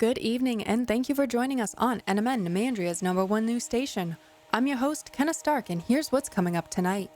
Good evening, and thank you for joining us on NMN Nemandria's #1 news station. I'm your host, Kenna Stark, and here's what's coming up tonight.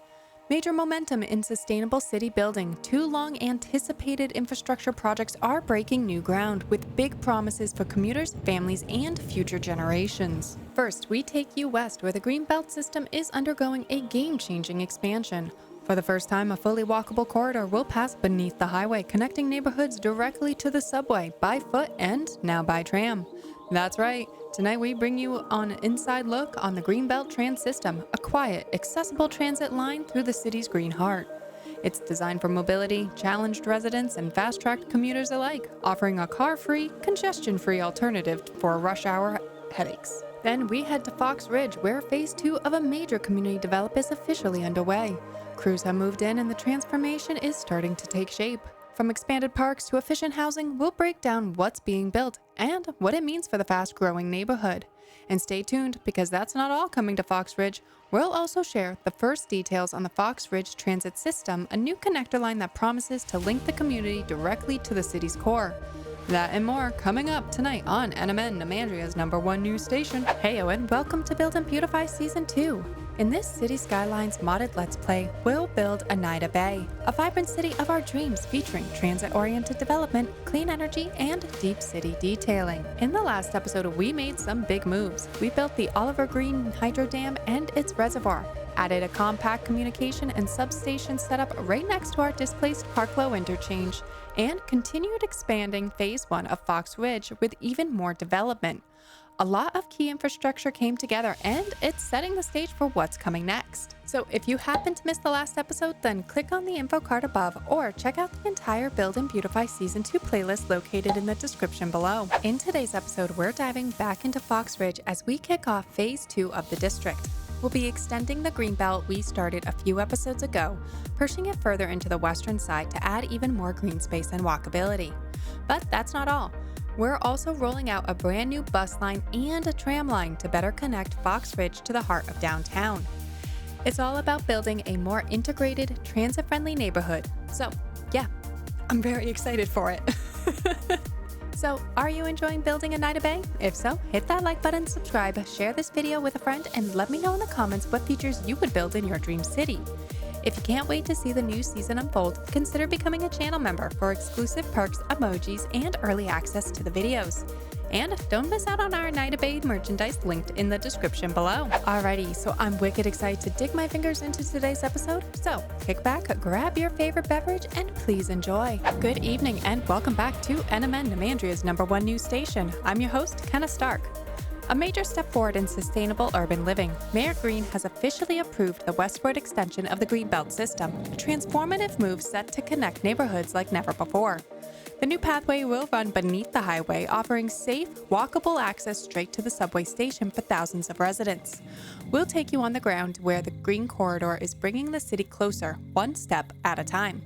Major momentum in sustainable city building. Two long-anticipated infrastructure projects are breaking new ground with big promises for commuters, families, and future generations. First, we take you west, where the Greenbelt system is undergoing a game-changing expansion. For the first time, a fully walkable corridor will pass beneath the highway, connecting neighborhoods directly to the subway, by foot and now by tram. That's right. Tonight we bring you on an inside look on the Greenbelt Trans System, a quiet, accessible transit line through the city's green heart. It's designed for mobility, challenged residents, and fast-tracked commuters alike, offering a car-free, congestion-free alternative for rush hour headaches. Then we head to Fox Ridge, where Phase 2 of a major community development is officially underway. Crews have moved in and the transformation is starting to take shape. From expanded parks to efficient housing, we'll break down what's being built and what it means for the fast-growing neighborhood. And stay tuned, because that's not all coming to Fox Ridge. We'll also share the first details on the Fox Ridge Transit System, a new connector line that promises to link the community directly to the city's core. That and more coming up tonight on NMN Nemandria's #1 news station. Heyo and welcome to Build Beautify Season 2. In this City Skylines modded Let's Play, we'll build Eneida Bay, a vibrant city of our dreams featuring transit-oriented development, clean energy, and deep city detailing. In the last episode, we made some big moves. We built the Oliver Green Hydro Dam and its reservoir, added a compact communication and substation setup right next to our displaced Parklow interchange, and continued expanding Phase 1 of Fox Ridge with even more development. A lot of key infrastructure came together, and it's setting the stage for what's coming next. So if you happen to miss the last episode, then click on the info card above or check out the entire Build and Beautify Season 2 playlist located in the description below. In today's episode, we're diving back into Fox Ridge as we kick off Phase 2 of the district. We'll be extending the Greenbelt we started a few episodes ago, pushing it further into the western side to add even more green space and walkability. But that's not all. We're also rolling out a brand new bus line and a tram line to better connect Fox Ridge to the heart of downtown. It's all about building a more integrated, transit-friendly neighborhood. So, yeah, I'm very excited for it. So, are you enjoying building Eneida Bay? If so, hit that like button, subscribe, share this video with a friend, and let me know in the comments what features you would build in your dream city. If you can't wait to see the new season unfold, consider becoming a channel member for exclusive perks, emojis, and early access to the videos. And don't miss out on our Eneida Bay merchandise linked in the description below. Alrighty, so I'm wicked excited to dig my fingers into today's episode. So kick back, grab your favorite beverage, and please enjoy. Good evening and welcome back to NMN Nemandria's #1 news station. I'm your host, Kenna Stark. A major step forward in sustainable urban living, Mayor Green has officially approved the westward extension of the Greenbelt system, a transformative move set to connect neighborhoods like never before. The new pathway will run beneath the highway, offering safe, walkable access straight to the subway station for thousands of residents. We'll take you on the ground where the green corridor is bringing the city closer, one step at a time.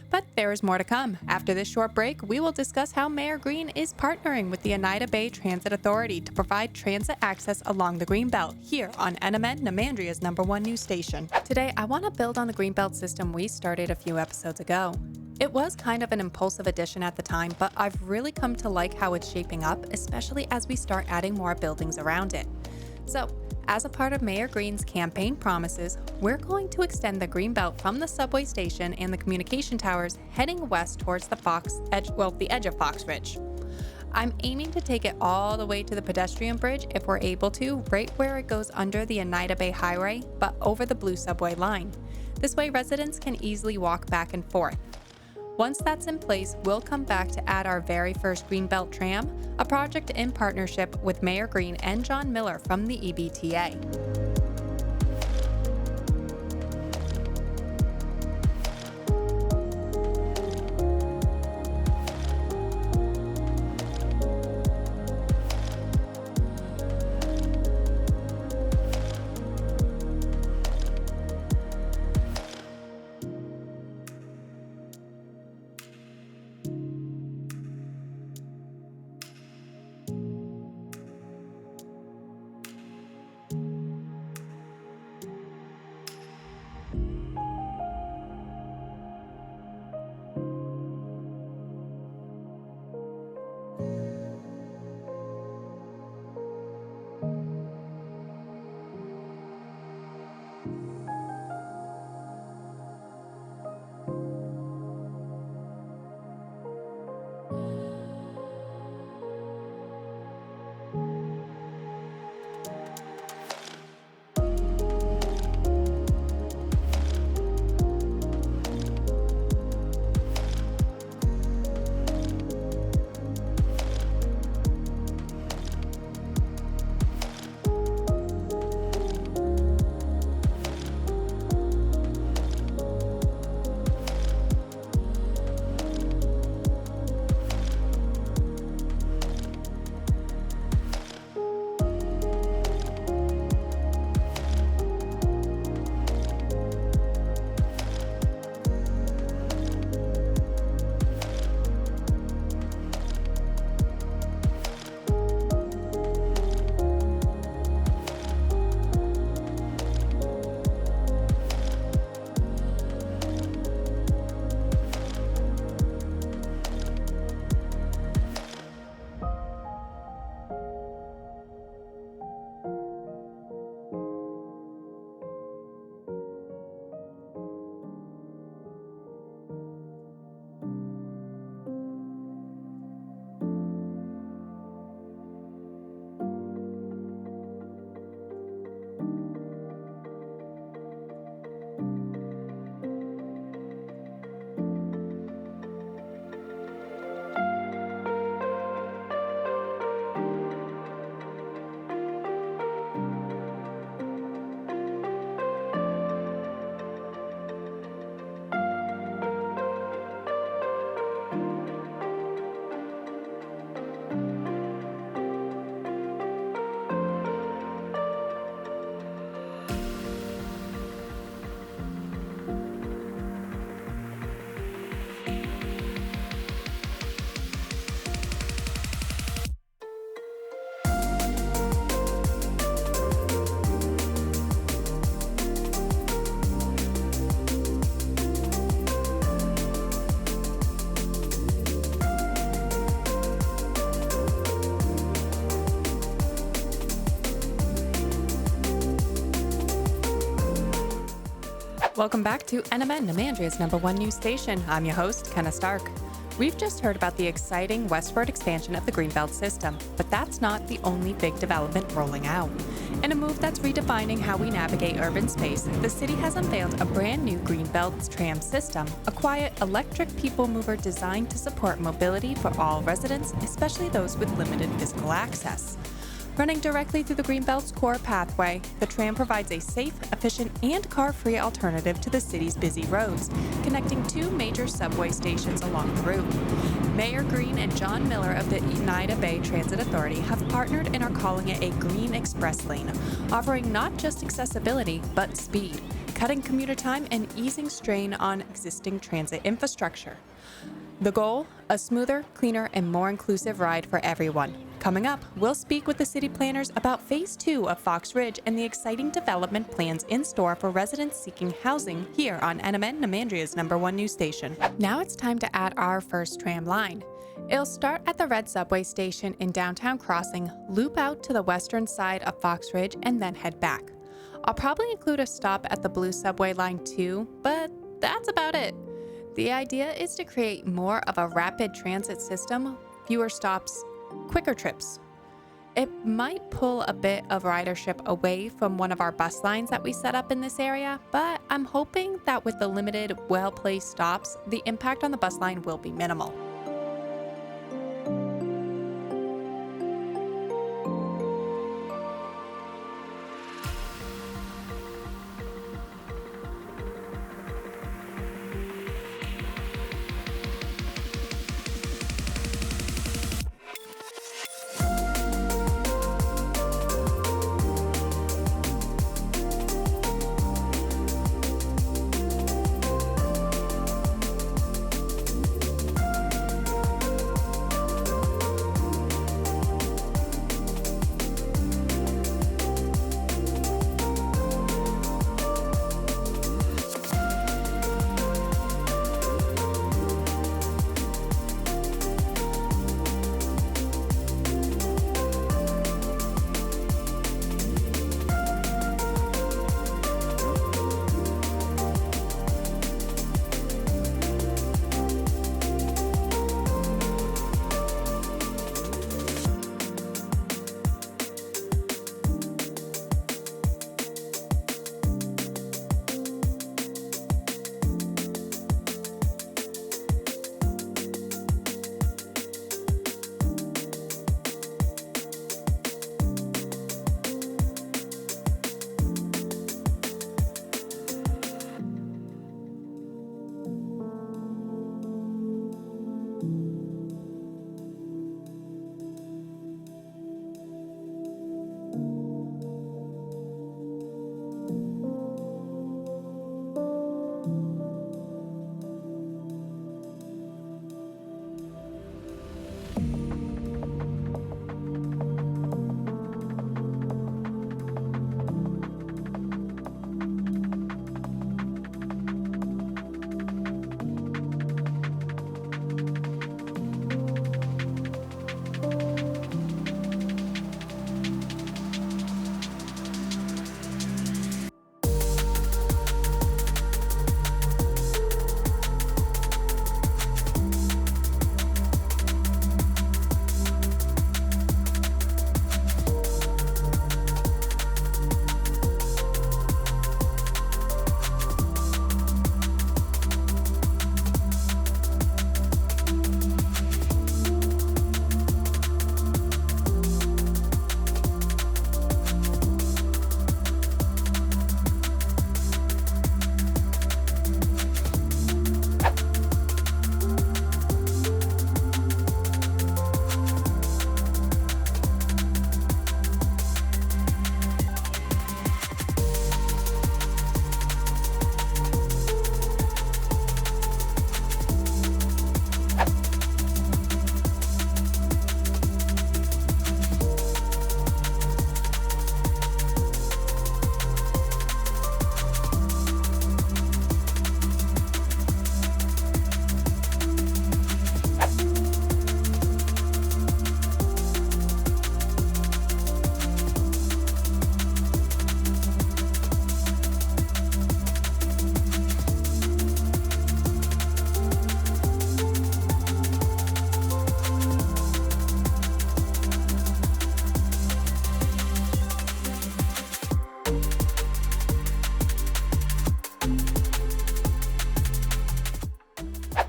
But there is more to come. After this short break, we will discuss how Mayor Green is partnering with the Eneida Bay Transit Authority to provide transit access along the Greenbelt here on NMN Nemandria's #1 news station. Today, I want to build on the Greenbelt system we started a few episodes ago. It was kind of an impulsive addition at the time, but I've really come to like how it's shaping up, especially as we start adding more buildings around it. So, as a part of Mayor Green's campaign promises, we're going to extend the Greenbelt from the subway station and the communication towers, heading west towards the edge of Fox Ridge. I'm aiming to take it all the way to the pedestrian bridge if we're able to, right where it goes under the Eneida Bay Highway, but over the blue subway line. This way residents can easily walk back and forth. Once that's in place, we'll come back to add our very first Greenbelt tram, a project in partnership with Mayor Green and John Miller from the EBTA. Welcome back to NMN, Nemandria's #1 news station. I'm your host, Kenna Stark. We've just heard about the exciting westward expansion of the Greenbelt system, but that's not the only big development rolling out. In a move that's redefining how we navigate urban space, the city has unveiled a brand new Greenbelt tram system, a quiet, electric people mover designed to support mobility for all residents, especially those with limited physical access. Running directly through the Greenbelt's core pathway, the tram provides a safe, efficient, and car-free alternative to the city's busy roads, connecting two major subway stations along the route. Mayor Green and John Miller of the Eneida Bay Transit Authority have partnered and are calling it a Green Express Lane, offering not just accessibility, but speed, cutting commuter time and easing strain on existing transit infrastructure. The goal? A smoother, cleaner, and more inclusive ride for everyone. Coming up, we'll speak with the city planners about Phase 2 of Fox Ridge and the exciting development plans in store for residents seeking housing here on NMN, Nemandria's #1 news station. Now it's time to add our first tram line. It'll start at the Red Subway Station in downtown Crossing, loop out to the western side of Fox Ridge, and then head back. I'll probably include a stop at the Blue Subway line too, but that's about it. The idea is to create more of a rapid transit system, fewer stops, quicker trips. It might pull a bit of ridership away from one of our bus lines that we set up in this area, but I'm hoping that with the limited, well-placed stops, the impact on the bus line will be minimal.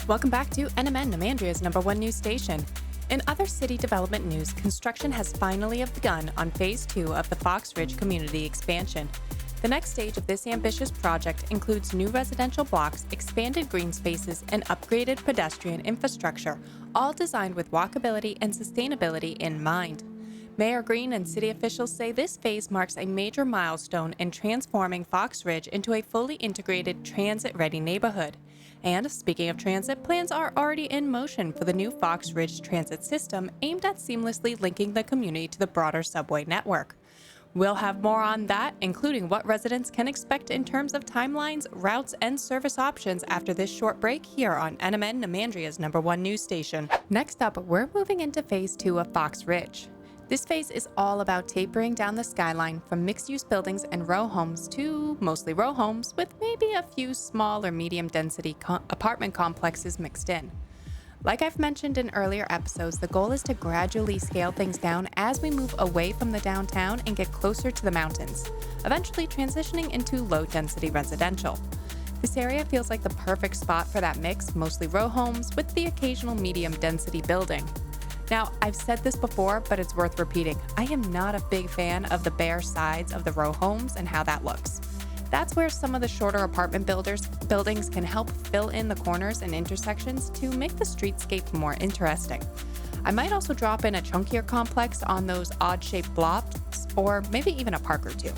Welcome back to NMN, Nemandria's #1 news station. In other city development news, construction has finally begun on Phase 2 of the Fox Ridge community expansion. The next stage of this ambitious project includes new residential blocks, expanded green spaces, and upgraded pedestrian infrastructure, all designed with walkability and sustainability in mind. Mayor Green and city officials say this phase marks a major milestone in transforming Fox Ridge into a fully integrated, transit-ready neighborhood. And speaking of transit, plans are already in motion for the new Fox Ridge transit system aimed at seamlessly linking the community to the broader subway network. We'll have more on that, including what residents can expect in terms of timelines, routes, and service options after this short break here on NMN, Nemandria's #1 news station. Next up, we're moving into Phase 2 of Fox Ridge. This phase is all about tapering down the skyline from mixed-use buildings and row homes to mostly row homes with maybe a few small or medium-density apartment complexes mixed in. Like I've mentioned in earlier episodes, the goal is to gradually scale things down as we move away from the downtown and get closer to the mountains, eventually transitioning into low-density residential. This area feels like the perfect spot for that mix, mostly row homes with the occasional medium-density building. Now, I've said this before, but it's worth repeating. I am not a big fan of the bare sides of the row homes and how that looks. That's where some of the shorter apartment buildings can help fill in the corners and intersections to make the streetscape more interesting. I might also drop in a chunkier complex on those odd-shaped blocks, or maybe even a park or two.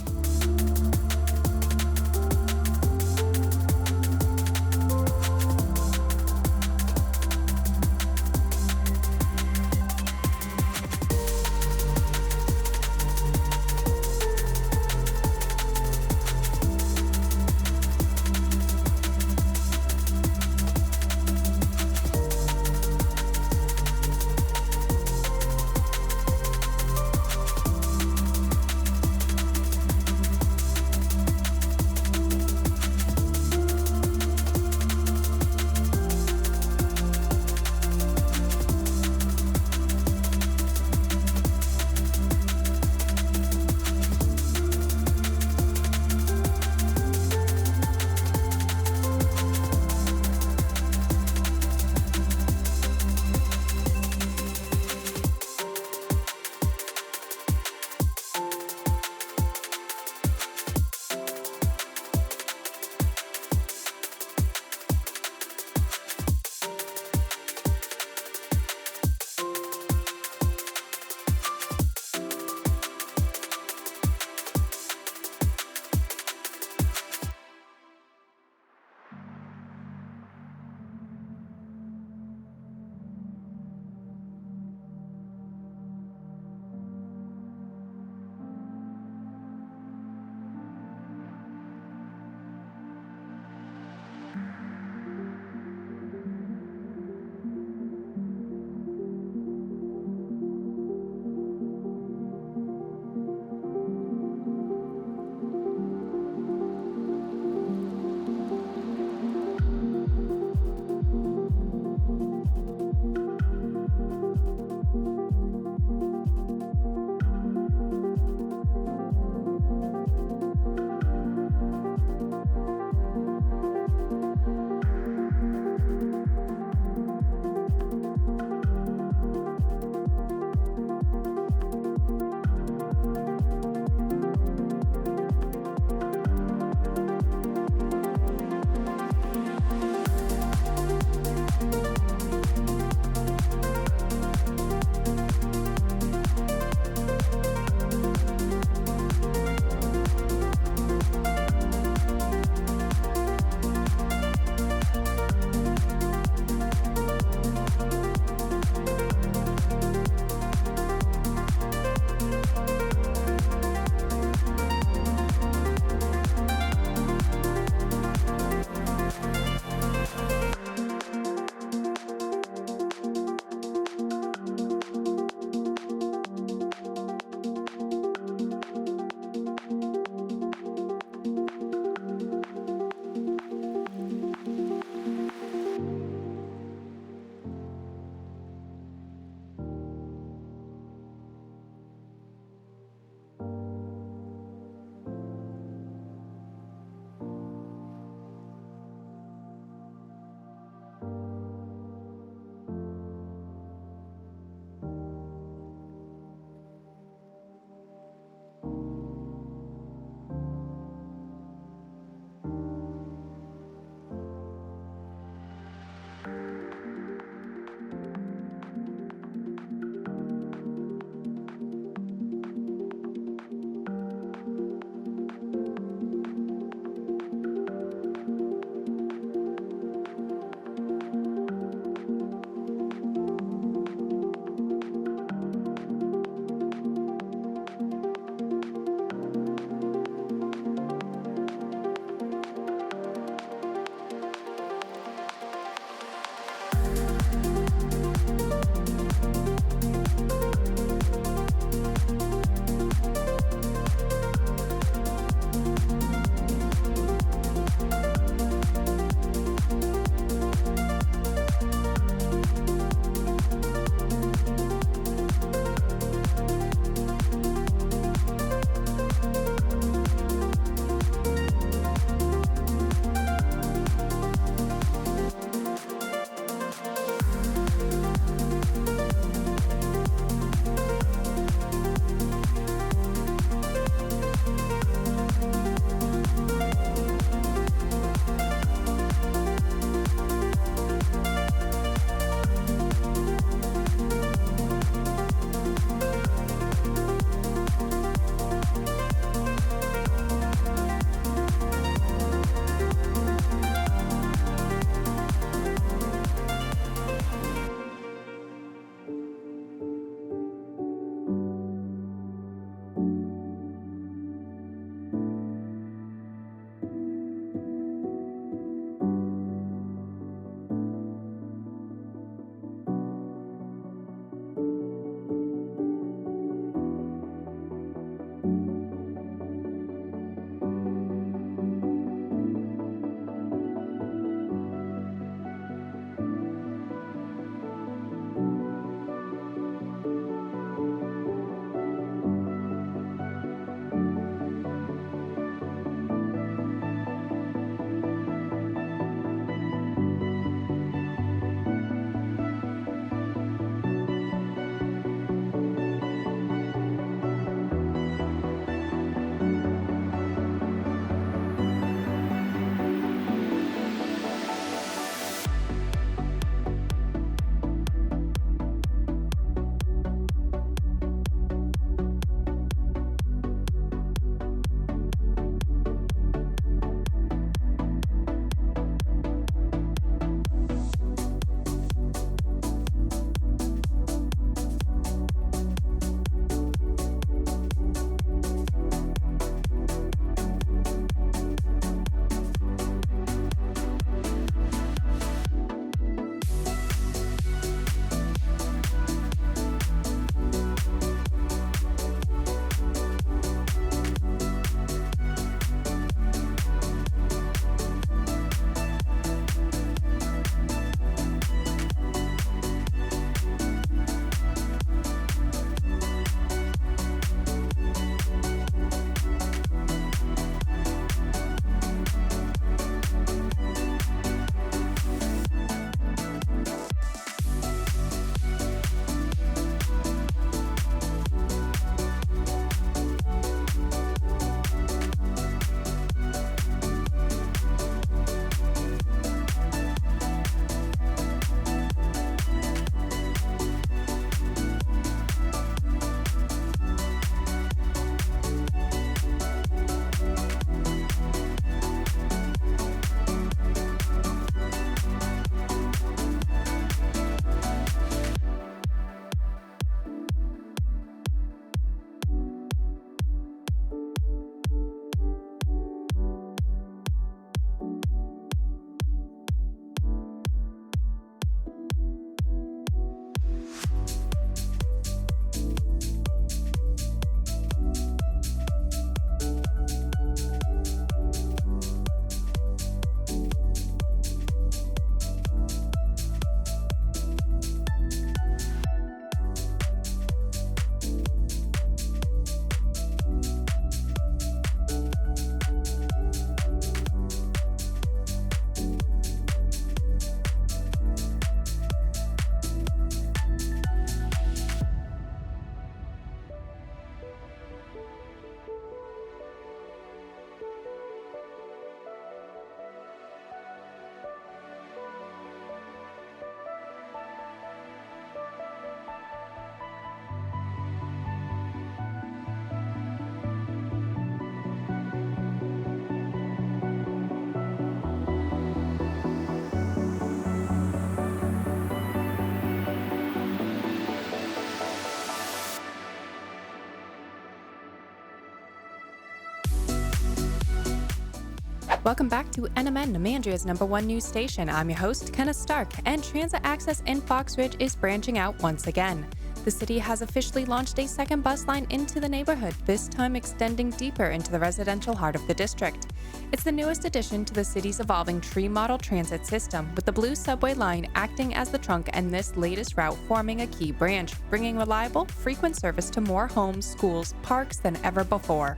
Welcome back to NMN, Nemandria's #1 news station. I'm your host, Kenna Stark, and transit access in Fox Ridge is branching out once again. The city has officially launched a second bus line into the neighborhood, this time extending deeper into the residential heart of the district. It's the newest addition to the city's evolving tree model transit system, with the blue subway line acting as the trunk and this latest route forming a key branch, bringing reliable, frequent service to more homes, schools, parks than ever before.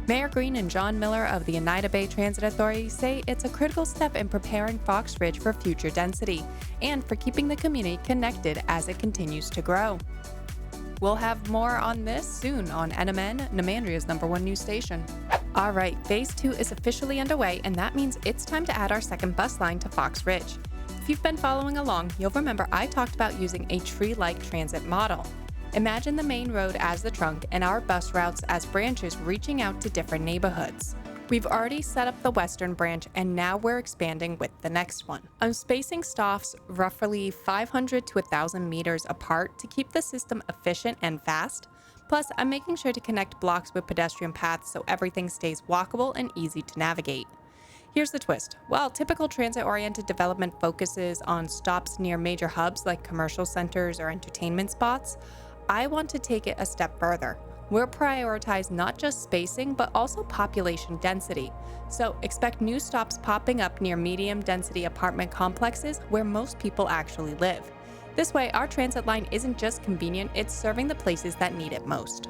Mayor Green and John Miller of the Eneida Bay Transit Authority say it's a critical step in preparing Fox Ridge for future density and for keeping the community connected as it continues to grow. We'll have more on this soon on NMN, Nemandria's #1 news station. All right, Phase 2 is officially underway, and that means it's time to add our second bus line to Fox Ridge. If you've been following along, you'll remember I talked about using a tree-like transit model. Imagine the main road as the trunk and our bus routes as branches reaching out to different neighborhoods. We've already set up the western branch, and now we're expanding with the next one. I'm spacing stops roughly 500 to 1,000 meters apart to keep the system efficient and fast. Plus, I'm making sure to connect blocks with pedestrian paths so everything stays walkable and easy to navigate. Here's the twist. While typical transit-oriented development focuses on stops near major hubs like commercial centers or entertainment spots, I want to take it a step further. We'll prioritize not just spacing, but also population density. So expect new stops popping up near medium-density apartment complexes where most people actually live. This way, our transit line isn't just convenient, it's serving the places that need it most.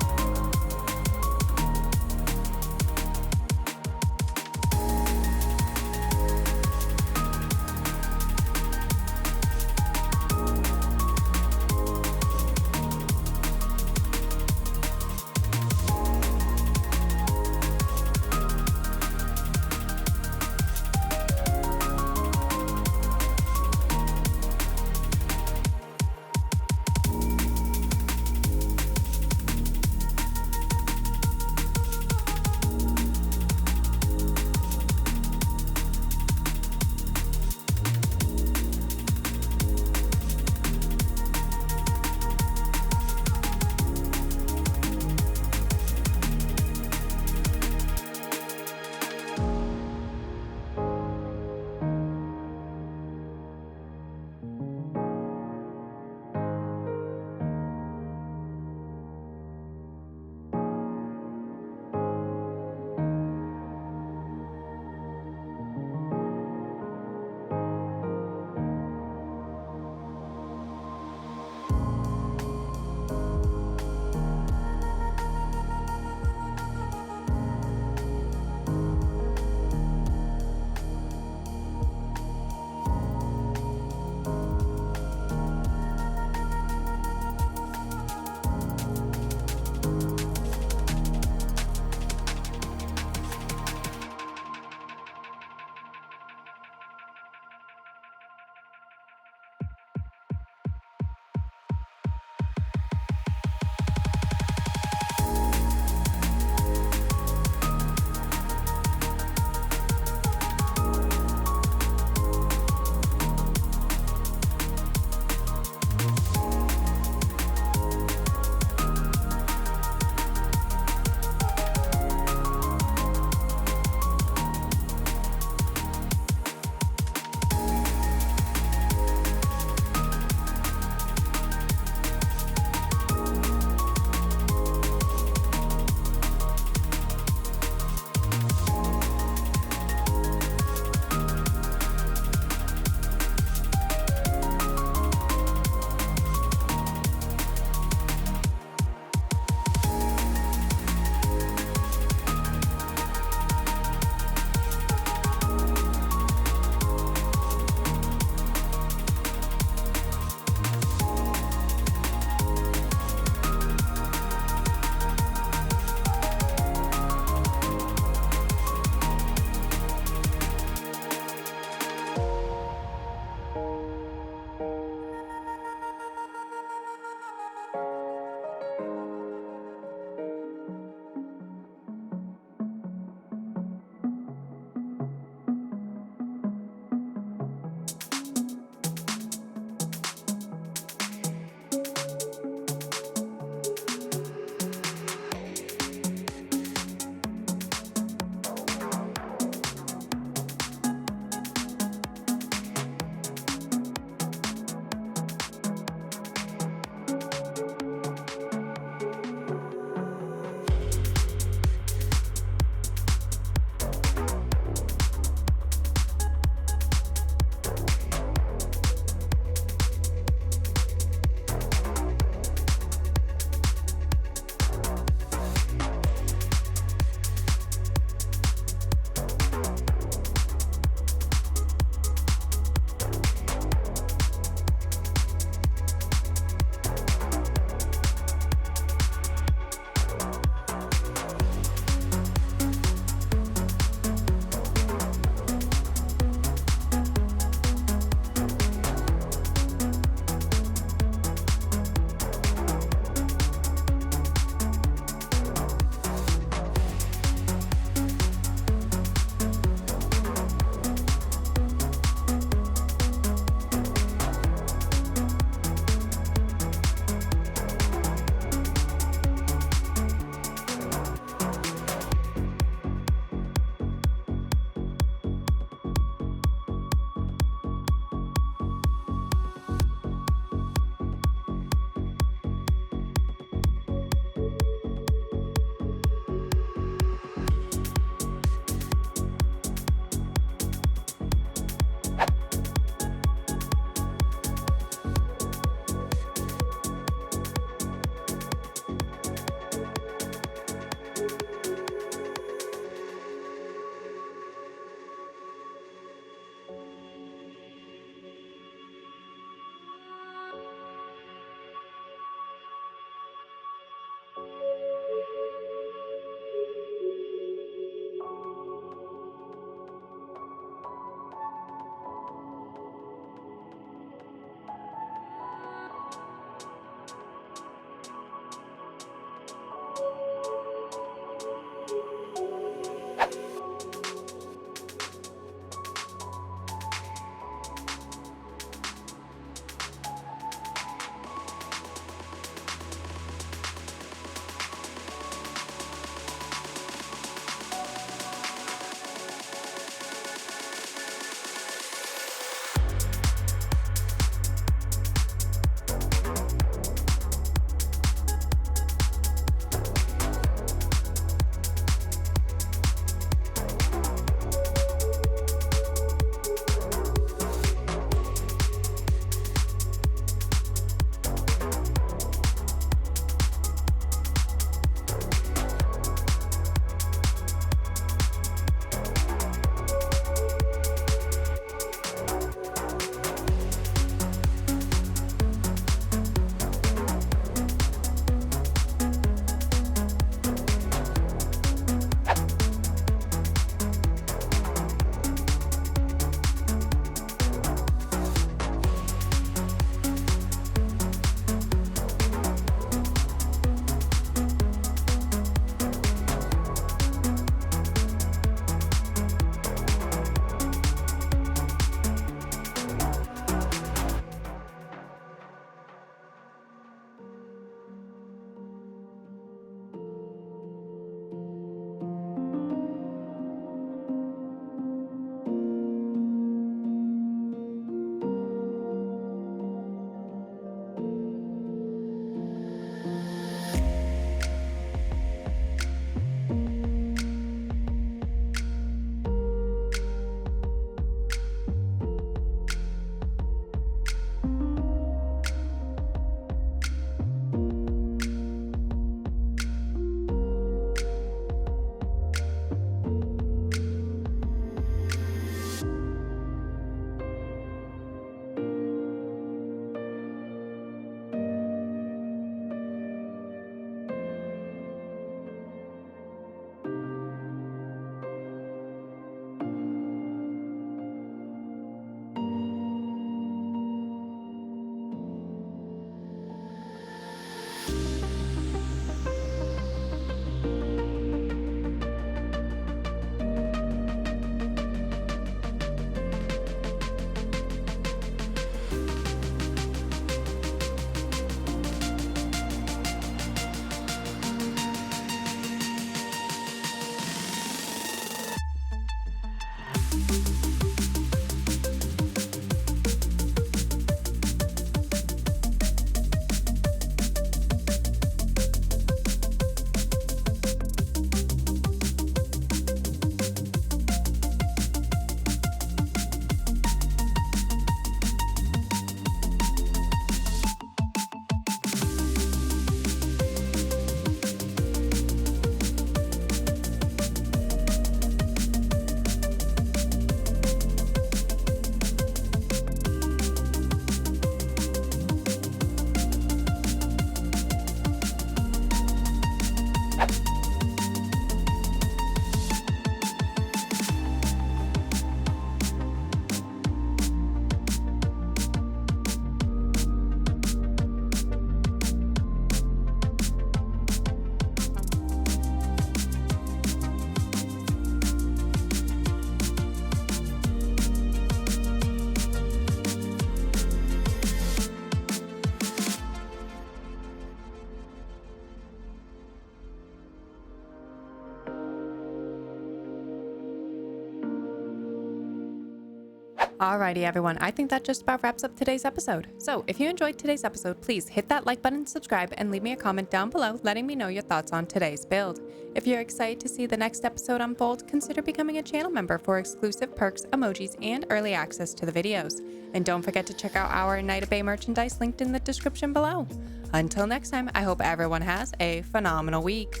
Alrighty, everyone, I think that just about wraps up today's episode. So if you enjoyed today's episode, please hit that like button, subscribe, and leave me a comment down below letting me know your thoughts on today's build. If you're excited to see the next episode unfold, consider becoming a channel member for exclusive perks, emojis, and early access to the videos. And don't forget to check out our Eneida Bay merchandise linked in the description below. Until next time, I hope everyone has a phenomenal week.